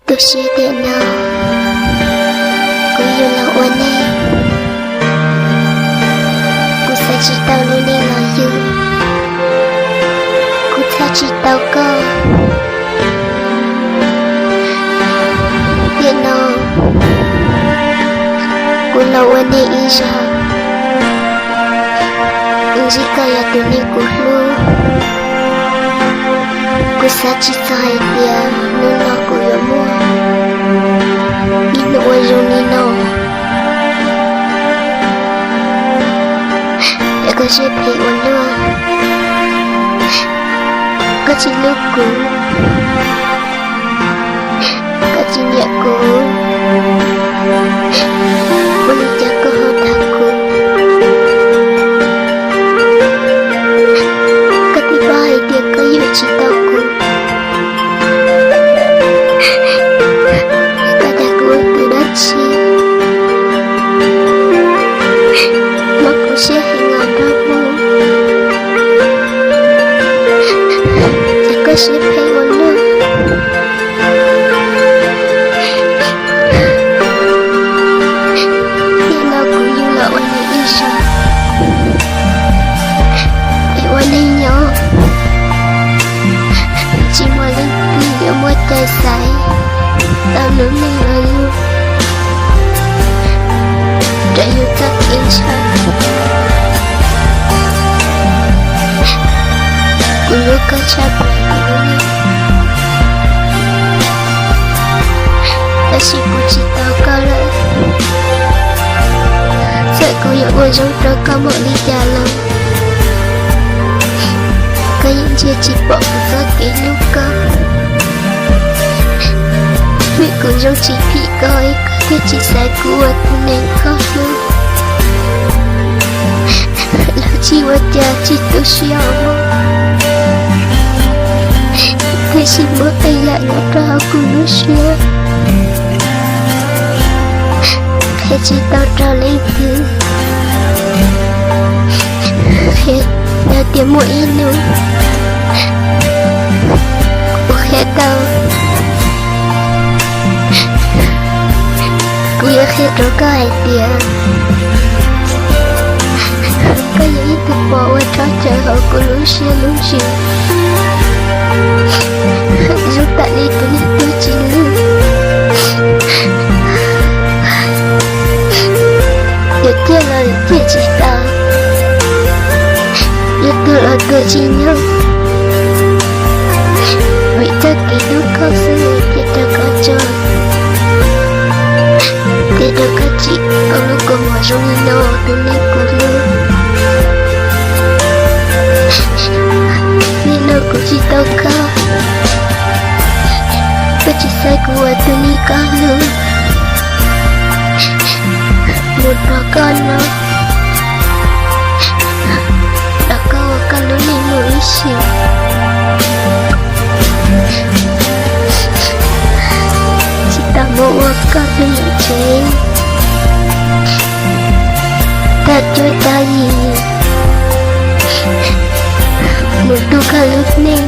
tôi sẽ điện nào cô yêu là oan em cô sẽ chỉ tao luôn đi là yêu cô sẽ chỉ tao cơ điện nào cô là oan em ý ra chỉ cần là tụi mình cùng luôn cô sẽ chỉ cho hai tiền nên nó cô yêu mua đi nụ ai rồi đi nào để có sẽ thấy ổn luôn có chỉ lúc cũ có chỉ nhẹ cũ cô đi chắc có hơn thằng cũ có tí ba hai tiền có yêu chỉ tao cũ sẽ thấy ổn luôn khi nào cũng như là oan này đi sao để oan này nhỏ chỉ mà lên tìm để mua tay sải tao lớn lên là luôn để yêu chắc yên sao cũng lúc có chắc chỉ cô chỉ tao có lợi sẽ cô yêu ôi giống đó có một ly trà lòng có những chia chỉ bỏ một giấc cái lúc có vì cô giống chỉ bị coi có thể chỉ sai của tôi nên khó luôn là chỉ qua cha chỉ tôi siêu thế chỉ bước tay lại ngõ trao của nó siêu thế chỉ tao trao lấy thứ thế đã tìm mỗi nữa của khẽ tao của yêu khẽ rồi có ai tiền có những thực bỏ qua cho trời hậu của lũ xe lũ chiều giúp tại đi tôi đi tôi chỉ lưu được kia là kia chỉ tao được tôi là tôi chỉ nhau vì tất kỳ lúc không xưa thì ta có cho thì đâu có chị còn lúc còn ngoài trong như nó tôi nên cô luôn vì nó cũng chỉ tao có tôi chỉ sai của tôi đi con luôn một đứa con nó đã có con lớn lên mỗi chiều chỉ ta một con đừng chế ta chơi ta gì một đứa con lúc nên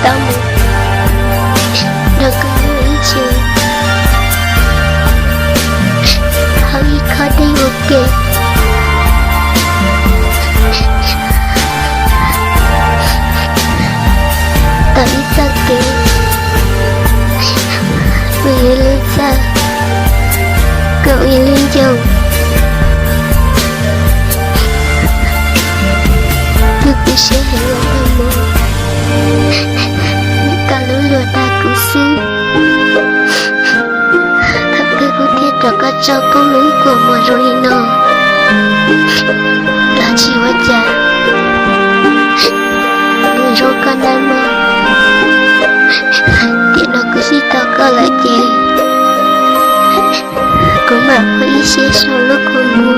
ta một đã có mỗi chiều khó đi ok tại sao kì vì lên xa cậu ý lên chồng tôi cứ sẽ hẹn gặp thằng mơ cả lũ lừa ta cứ xứ rồi có cho con lũ của một rồi nó là chỉ quá cha người rồi con đang mơ thì nó cứ chỉ tao có lại chị cũng mà có ý xế sau lúc con mua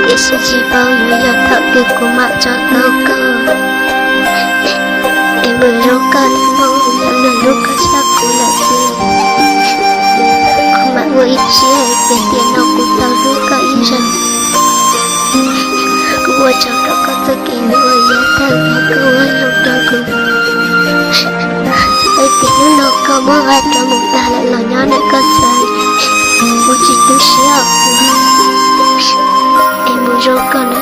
để sẽ chỉ bao nhiêu giờ thợ từ của mạng cho tao cơ em vừa rồi con mơ nhận được lúc có chắc cũng là gì với chia về tiền nào cũng tao đưa cả ý rằng cũng ở trong đó có tất cả những người giá thằng và cơ hội trong đó cũng 都需要我，也不如可能